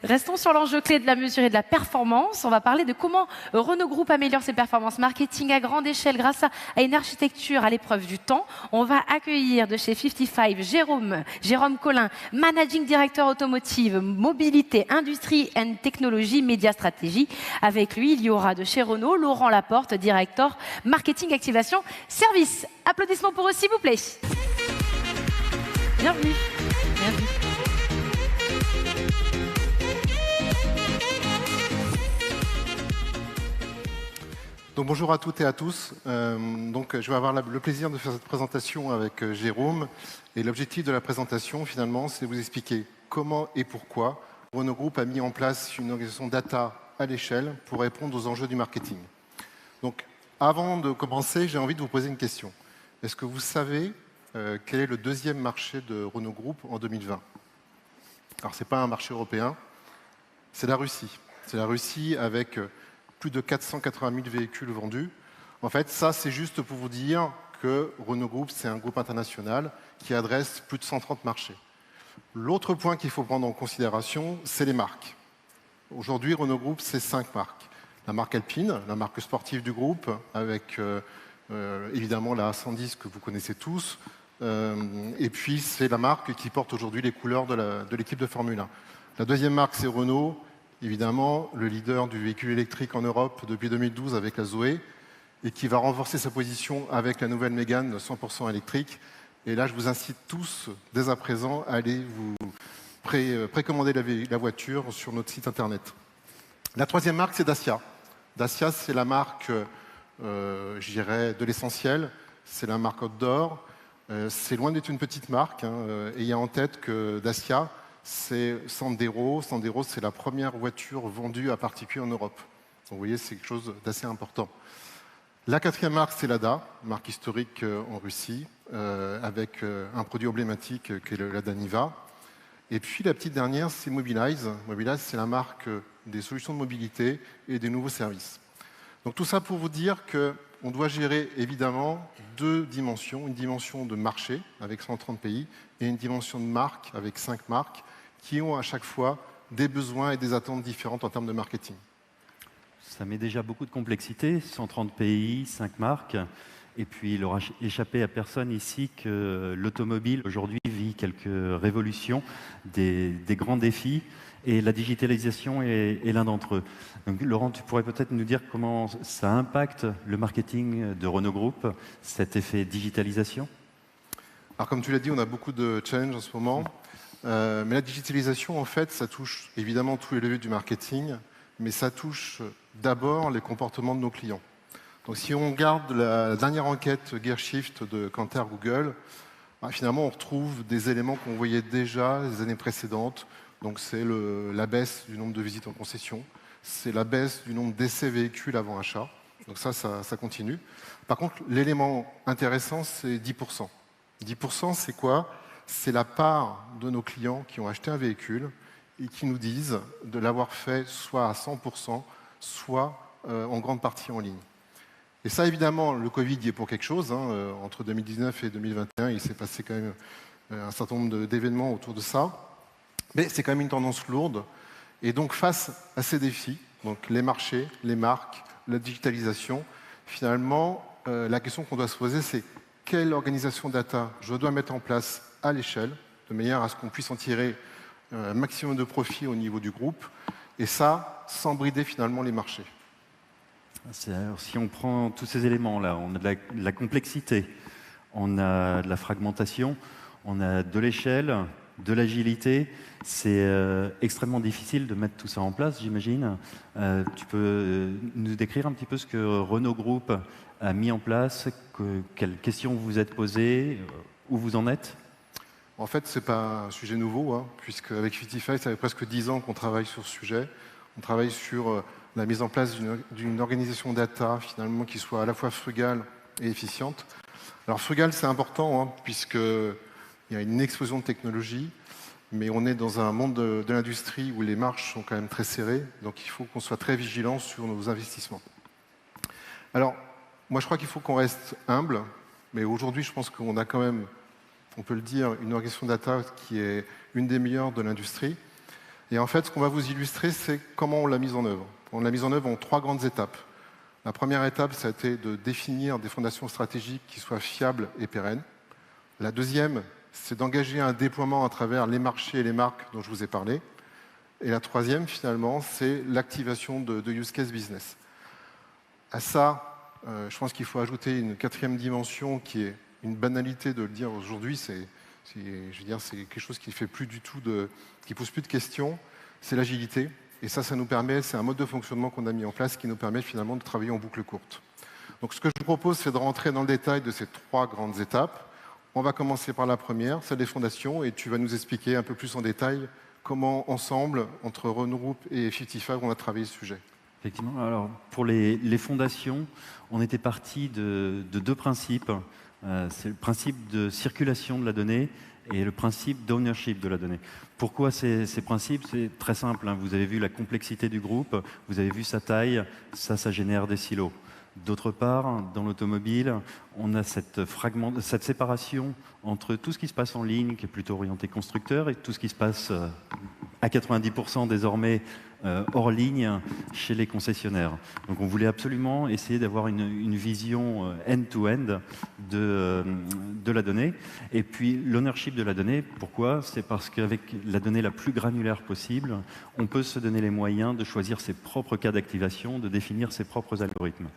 Restons sur l'enjeu clé de la mesure et de la performance. On va parler de comment Renault Group améliore ses performances marketing à grande échelle grâce à une architecture à l'épreuve du temps. On va accueillir de chez 55 Jérôme Collin, Managing Director Automotive, Mobilité, Industrie and Technologie, Média Stratégie. Avec lui, il y aura de chez Renault Laurent Laporte, Directeur Marketing, Activation, Service. Applaudissements pour eux, s'il vous plaît. Bienvenue. Bienvenue. Donc, bonjour à toutes et à tous. Je vais avoir le plaisir de faire cette présentation avec Jérôme. Et l'objectif de la présentation, finalement, c'est de vous expliquer comment et pourquoi Renault Group a mis en place une organisation data à l'échelle pour répondre aux enjeux du marketing. Donc, avant de commencer, j'ai envie de vous poser une question. Est-ce que vous savez quel est le deuxième marché de Renault Group en 2020? Alors, ce n'est pas un marché européen, c'est la Russie. C'est la Russie avec plus de 480 000 véhicules vendus. En fait, ça, c'est juste pour vous dire que Renault Group, c'est un groupe international qui adresse plus de 130 marchés. L'autre point qu'il faut prendre en considération, c'est les marques. Aujourd'hui, Renault Group, c'est 5 marques. La marque Alpine, la marque sportive du groupe, avec évidemment la 110 que vous connaissez tous. Et puis, c'est la marque qui porte aujourd'hui les couleurs de l'équipe de Formule 1. La deuxième marque, c'est Renault. Évidemment, le leader du véhicule électrique en Europe depuis 2012 avec la Zoé et qui va renforcer sa position avec la nouvelle Mégane 100% électrique. Et là, je vous incite tous, dès à présent, à aller vous précommander la voiture sur notre site internet. La troisième marque, c'est Dacia. Dacia, c'est la marque, je dirais, de l'essentiel. C'est la marque outdoor. C'est loin d'être une petite marque. Ayez en tête que Dacia, c'est Sandero. Sandero, c'est la première voiture vendue à particulier en Europe. Donc, vous voyez, c'est quelque chose d'assez important. La quatrième marque, c'est Lada, marque historique en Russie, avec un produit emblématique qui est le Lada Niva. Et puis, la petite dernière, c'est Mobilize. Mobilize, c'est la marque des solutions de mobilité et des nouveaux services. Donc, tout ça pour vous dire qu'on doit gérer, évidemment, deux dimensions. Une dimension de marché, avec 130 pays, et une dimension de marque, avec 5 marques, qui ont à chaque fois des besoins et des attentes différentes en termes de marketing. Ça met déjà beaucoup de complexité, 130 pays, 5 marques. Et puis, il n'aura échappé à personne ici que l'automobile, aujourd'hui, vit quelques révolutions, des grands défis. Et la digitalisation est l'un d'entre eux. Donc, Laurent, tu pourrais peut-être nous dire comment ça impacte le marketing de Renault Group, cet effet digitalisation? Alors, comme tu l'as dit, on a beaucoup de challenges en ce moment. Mais la digitalisation, en fait, ça touche évidemment tous les leviers du marketing, mais ça touche d'abord les comportements de nos clients. Donc, si on regarde la dernière enquête Gearshift de Kantar Google, finalement, on retrouve des éléments qu'on voyait déjà les années précédentes. Donc, c'est la baisse du nombre de visites en concession, c'est la baisse du nombre d'essais véhicules avant achat. Donc, ça continue. Par contre, l'élément intéressant, c'est 10%. 10%, c'est quoi? C'est la part de nos clients qui ont acheté un véhicule et qui nous disent de l'avoir fait soit à 100%, soit en grande partie en ligne. Et ça, évidemment, le Covid y est pour quelque chose. Entre 2019 et 2021, il s'est passé quand même un certain nombre d'événements autour de ça. Mais c'est quand même une tendance lourde. Et donc, face à ces défis, donc les marchés, les marques, la digitalisation, finalement, la question qu'on doit se poser, c'est quelle organisation data je dois mettre en place à l'échelle, de manière à ce qu'on puisse en tirer un maximum de profit au niveau du groupe, et ça, sans brider finalement les marchés. Alors, si on prend tous ces éléments-là, on a de la complexité, on a de la fragmentation, on a de l'échelle, de l'agilité. C'est extrêmement difficile de mettre tout ça en place, j'imagine. Tu peux nous décrire un petit peu ce que Renault Group a mis en place, quelles questions vous vous êtes posées, où vous en êtes? En fait, ce n'est pas un sujet nouveau, puisque avec 55, ça fait presque 10 ans qu'on travaille sur ce sujet. On travaille sur la mise en place d'une organisation data, finalement, qui soit à la fois frugale et efficiente. Alors, frugale, c'est important, puisqu'il y a une explosion de technologies, mais on est dans un monde de l'industrie où les marges sont quand même très serrées, donc il faut qu'on soit très vigilant sur nos investissements. Alors, moi, je crois qu'il faut qu'on reste humble, mais aujourd'hui, je pense qu'on a quand même, on peut le dire, une organisation data qui est une des meilleures de l'industrie. Et en fait, ce qu'on va vous illustrer, c'est comment on l'a mise en œuvre. On l'a mise en œuvre en 3 grandes étapes. La première étape, ça a été de définir des fondations stratégiques qui soient fiables et pérennes. La deuxième, c'est d'engager un déploiement à travers les marchés et les marques dont je vous ai parlé. Et la troisième, finalement, c'est l'activation de use case business. À ça, je pense qu'il faut ajouter une 4e dimension qui est une banalité de le dire aujourd'hui. Je veux dire, c'est quelque chose qui fait plus du tout qui pose plus de questions. C'est l'agilité. Et ça nous permet, c'est un mode de fonctionnement qu'on a mis en place qui nous permet finalement de travailler en boucle courte. Donc ce que je vous propose, c'est de rentrer dans le détail de ces 3 grandes étapes. On va commencer par la première, celle des fondations, et tu vas nous expliquer un peu plus en détail comment ensemble, entre Renault Group et 55, on a travaillé ce sujet. Effectivement. Alors, pour les fondations, on était parti de 2 principes. C'est le principe de circulation de la donnée et le principe d'ownership de la donnée. Pourquoi ces principes? C'est très simple, hein. Vous avez vu la complexité du groupe, vous avez vu sa taille, ça génère des silos. D'autre part, dans l'automobile, on a cette séparation entre tout ce qui se passe en ligne, qui est plutôt orienté constructeur, et tout ce qui se passe à 90% désormais hors ligne chez les concessionnaires. Donc on voulait absolument essayer d'avoir une vision end-to-end de la donnée. Et puis l'ownership de la donnée, pourquoi? C'est parce qu'avec la donnée la plus granulaire possible, on peut se donner les moyens de choisir ses propres cas d'activation, de définir ses propres algorithmes.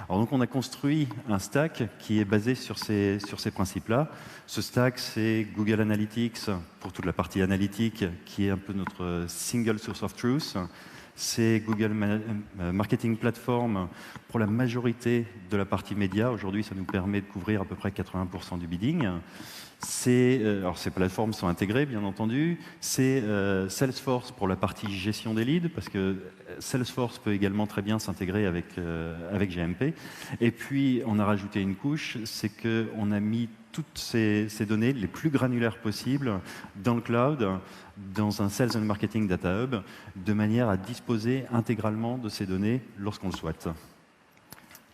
Alors donc on a construit un stack qui est basé sur ces principes-là. Ce stack, c'est Google Analytics pour toute la partie analytique, qui est un peu notre single source of truth. C'est Google Marketing Platform pour la majorité de la partie média. Aujourd'hui, ça nous permet de couvrir à peu près 80% du bidding. Alors ces plateformes sont intégrées, bien entendu. C'est Salesforce pour la partie gestion des leads, parce que Salesforce peut également très bien s'intégrer avec GMP. Et puis, on a rajouté une couche, c'est qu'on a mis toutes ces données les plus granulaires possibles dans le cloud, dans un Sales and Marketing Data Hub, de manière à disposer intégralement de ces données lorsqu'on le souhaite.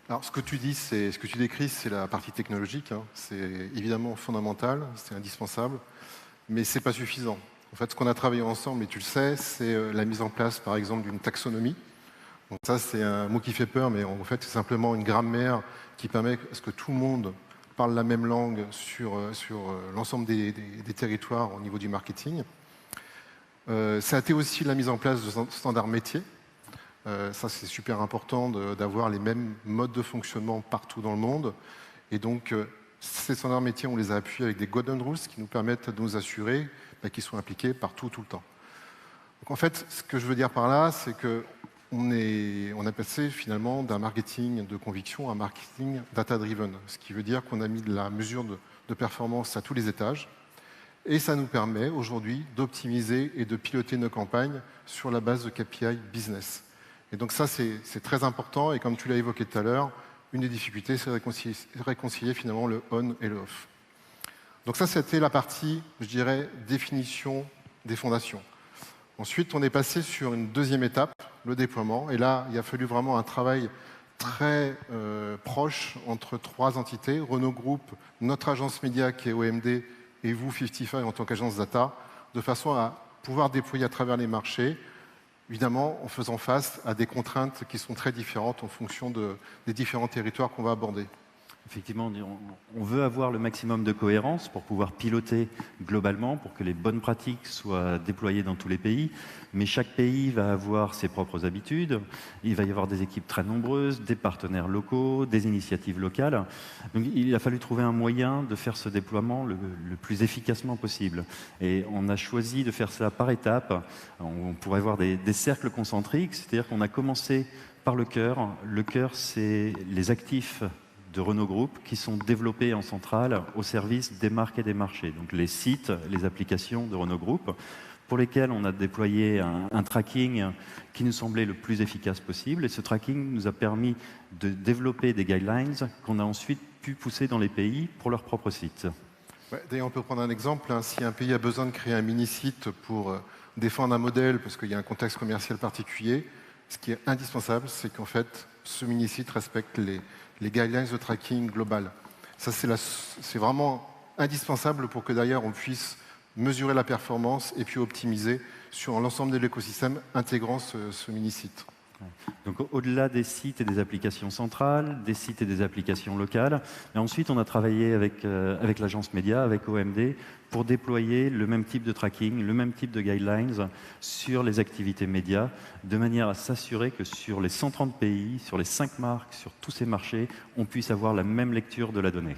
Alors, ce que tu décris, c'est la partie technologique. Hein. C'est évidemment fondamental, c'est indispensable, mais ce n'est pas suffisant. En fait, ce qu'on a travaillé ensemble, et tu le sais, c'est la mise en place, par exemple, d'une taxonomie. Donc ça, c'est un mot qui fait peur, mais en fait, c'est simplement une grammaire qui permet à ce que tout le monde parle la même langue sur l'ensemble des territoires au niveau du marketing. Ça a été aussi la mise en place de standards métiers. Ça, c'est super important d'avoir les mêmes modes de fonctionnement partout dans le monde. Et donc, ces standards métiers, on les a appuyés avec des golden rules qui nous permettent de nous assurer qu'ils sont appliqués partout, tout le temps. Donc, en fait, ce que je veux dire par là, c'est qu'on a passé finalement d'un marketing de conviction à un marketing data-driven, ce qui veut dire qu'on a mis de la mesure de performance à tous les étages. Et ça nous permet aujourd'hui d'optimiser et de piloter nos campagnes sur la base de KPI business. Et donc ça, c'est très important. Et comme tu l'as évoqué tout à l'heure, une des difficultés, c'est de réconcilier finalement le on et le off. Donc ça, c'était la partie, je dirais, définition des fondations. Ensuite, on est passé sur une deuxième étape, le déploiement. Et là, il a fallu vraiment un travail très proche entre 3 entités, Renault Group, notre agence média qui est OMD, et vous, 55, en tant qu'agence data, de façon à pouvoir déployer à travers les marchés, évidemment en faisant face à des contraintes qui sont très différentes en fonction des différents territoires qu'on va aborder. Effectivement, on veut avoir le maximum de cohérence pour pouvoir piloter globalement, pour que les bonnes pratiques soient déployées dans tous les pays. Mais chaque pays va avoir ses propres habitudes. Il va y avoir des équipes très nombreuses, des partenaires locaux, des initiatives locales. Donc, il a fallu trouver un moyen de faire ce déploiement le plus efficacement possible. Et on a choisi de faire ça par étapes. On pourrait avoir des cercles concentriques, c'est-à-dire qu'on a commencé par le cœur. Le cœur, c'est les actifs de Renault Group qui sont développés en centrale au service des marques et des marchés. Donc les sites, les applications de Renault Group, pour lesquels on a déployé un tracking qui nous semblait le plus efficace possible. Et ce tracking nous a permis de développer des guidelines qu'on a ensuite pu pousser dans les pays pour leurs propres sites. Ouais, d'ailleurs, on peut prendre un exemple. Hein. Si un pays a besoin de créer un mini-site pour défendre un modèle parce qu'il y a un contexte commercial particulier, ce qui est indispensable, c'est qu'en fait, ce mini-site respecte les guidelines de tracking global. Ça, c'est vraiment indispensable pour que d'ailleurs on puisse mesurer la performance et puis optimiser sur l'ensemble de l'écosystème intégrant ce mini-site. Donc au-delà des sites et des applications centrales, des sites et des applications locales, et ensuite on a travaillé avec l'agence média, avec OMD, pour déployer le même type de tracking, le même type de guidelines sur les activités médias, de manière à s'assurer que sur les 130 pays, sur les 5 marques, sur tous ces marchés, on puisse avoir la même lecture de la donnée.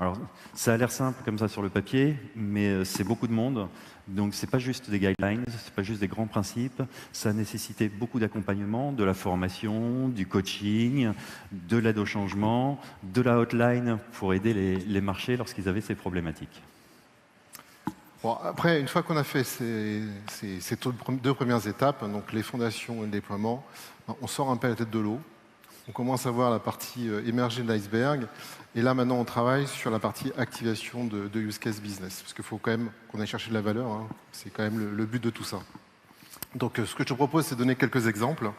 Alors, ça a l'air simple comme ça sur le papier, mais c'est beaucoup de monde. Donc, ce n'est pas juste des guidelines, ce n'est pas juste des grands principes. Ça a nécessité beaucoup d'accompagnement, de la formation, du coaching, de l'aide au changement, de la hotline pour aider les marchés lorsqu'ils avaient ces problématiques. Bon, après, une fois qu'on a fait ces 2 premières étapes, donc les fondations et le déploiement, on sort un peu la tête de l'eau. On commence à voir la partie émergée de l'iceberg. Et là, maintenant, on travaille sur la partie activation de use case business. Parce qu'il faut quand même qu'on aille chercher de la valeur. Hein. C'est quand même le but de tout ça. Donc, ce que je te propose, c'est de donner quelques exemples.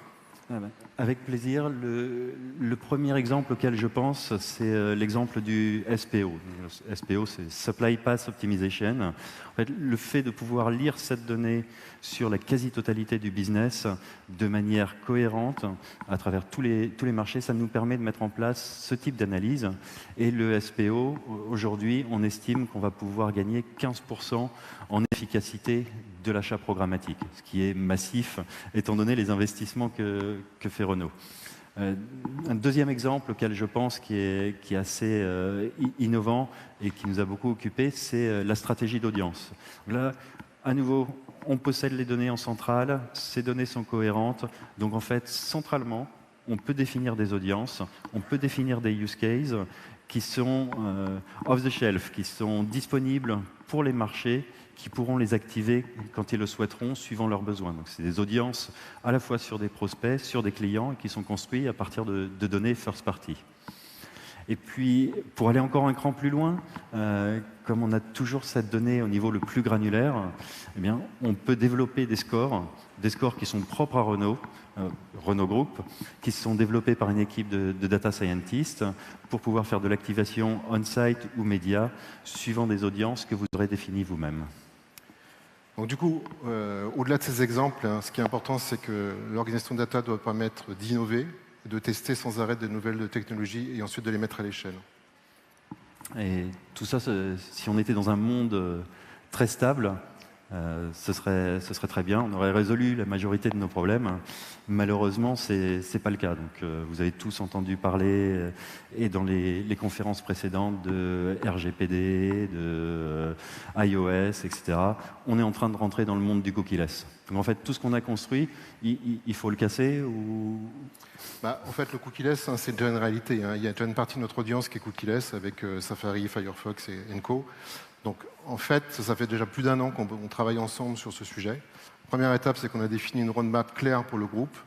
Avec plaisir. Le premier exemple auquel je pense, c'est l'exemple du SPO. Le SPO, c'est Supply Path Optimization. En fait, le fait de pouvoir lire cette donnée sur la quasi-totalité du business de manière cohérente à travers tous les marchés, ça nous permet de mettre en place ce type d'analyse. Et le SPO, aujourd'hui, on estime qu'on va pouvoir gagner 15% en efficacité de l'achat programmatique, ce qui est massif étant donné les investissements que fait Renault. Un deuxième exemple auquel je pense qui est assez innovant et qui nous a beaucoup occupé, c'est la stratégie d'audience. Là, à nouveau, on possède les données en centrale, ces données sont cohérentes, donc en fait, centralement, on peut définir des audiences, on peut définir des use cases qui sont off the shelf, qui sont disponibles pour les marchés, qui pourront les activer quand ils le souhaiteront, suivant leurs besoins. Donc, c'est des audiences à la fois sur des prospects, sur des clients, qui sont construits à partir de données first party. Et puis, pour aller encore un cran plus loin, comme on a toujours cette donnée au niveau le plus granulaire, eh bien, on peut développer des scores qui sont propres à Renault, Renault Group, qui sont développés par une équipe de data scientists pour pouvoir faire de l'activation on-site ou média, suivant des audiences que vous aurez définies vous-même. Donc du coup, au-delà de ces exemples, hein, ce qui est important, c'est que l'organisation de data doit permettre d'innover, de tester sans arrêt de nouvelles technologies et ensuite de les mettre à l'échelle. Et tout ça, si on était dans un monde très stable, ce serait très bien. On aurait résolu la majorité de nos problèmes. Malheureusement, ce n'est pas le cas. Donc, vous avez tous entendu parler, et dans les conférences précédentes, de RGPD, de iOS, etc. On est en train de rentrer dans le monde du cookieless. Donc, en fait, tout ce qu'on a construit, il faut le casser ou... En fait, le cookieless, hein, c'est déjà une réalité. Hein. Il y a déjà une partie de notre audience qui est cookieless avec Safari, Firefox et Co. Donc, en fait, ça fait déjà plus d'1 an qu'on travaille ensemble sur ce sujet. Première étape, c'est qu'on a défini une roadmap claire pour le groupe.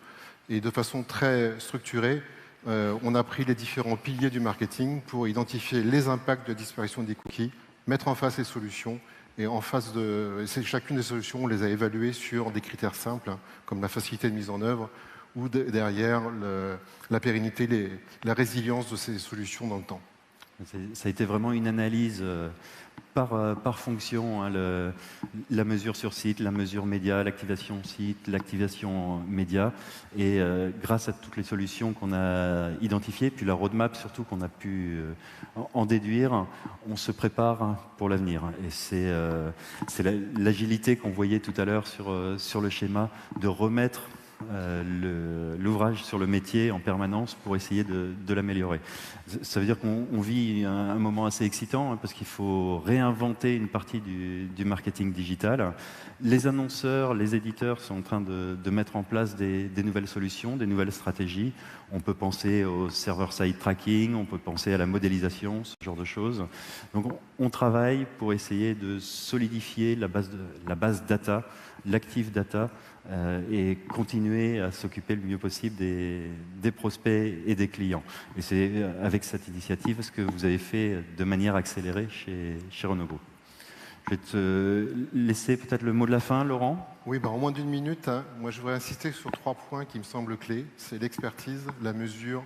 Et de façon très structurée, on a pris les différents piliers du marketing pour identifier les impacts de disparition des cookies, mettre en face les solutions. Et en face de chacune des solutions, on les a évaluées sur des critères simples, hein, comme la facilité de mise en œuvre, ou derrière la pérennité, la résilience de ces solutions dans le temps. Ça a été vraiment une analyse par fonction, hein, la mesure sur site, la mesure média, l'activation site, l'activation média, et grâce à toutes les solutions qu'on a identifiées, puis la roadmap surtout qu'on a pu en déduire, on se prépare pour l'avenir. Et c'est l'agilité qu'on voyait tout à l'heure sur le schéma, de remettre l'ouvrage sur le métier en permanence pour essayer de l'améliorer. Ça veut dire qu'on vit un moment assez excitant, hein, parce qu'il faut réinventer une partie du marketing digital. Les annonceurs, les éditeurs sont en train de mettre en place des nouvelles solutions, des nouvelles stratégies. On peut penser au server-side tracking, on peut penser à la modélisation, ce genre de choses. Donc on travaille pour essayer de solidifier la base data, l'active data, et continuer à s'occuper le mieux possible des prospects et des clients. Et c'est avec cette initiative ce que vous avez fait de manière accélérée chez Renault Group. Je vais te laisser peut-être le mot de la fin, Laurent. Oui, en moins d'1 minute, hein, moi je voudrais insister sur 3 points qui me semblent clés. C'est l'expertise, la mesure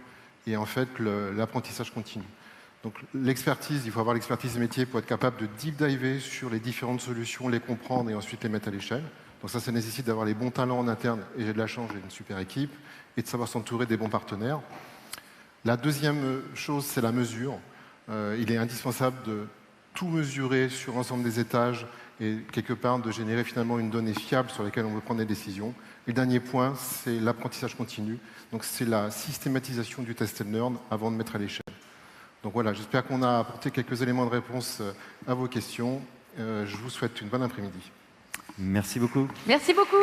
et en fait l'apprentissage continu. Donc l'expertise, il faut avoir l'expertise métier pour être capable de deep diver sur les différentes solutions, les comprendre et ensuite les mettre à l'échelle. Donc ça nécessite d'avoir les bons talents en interne, et j'ai de la chance, j'ai une super équipe, et de savoir s'entourer des bons partenaires. La deuxième chose, c'est la mesure. Il est indispensable de tout mesurer sur l'ensemble des étages et quelque part de générer finalement une donnée fiable sur laquelle on veut prendre des décisions. Et le dernier point, c'est l'apprentissage continu. Donc c'est la systématisation du test and learn avant de mettre à l'échelle. Donc voilà, j'espère qu'on a apporté quelques éléments de réponse à vos questions. Je vous souhaite une bonne après-midi. Merci beaucoup. Merci beaucoup.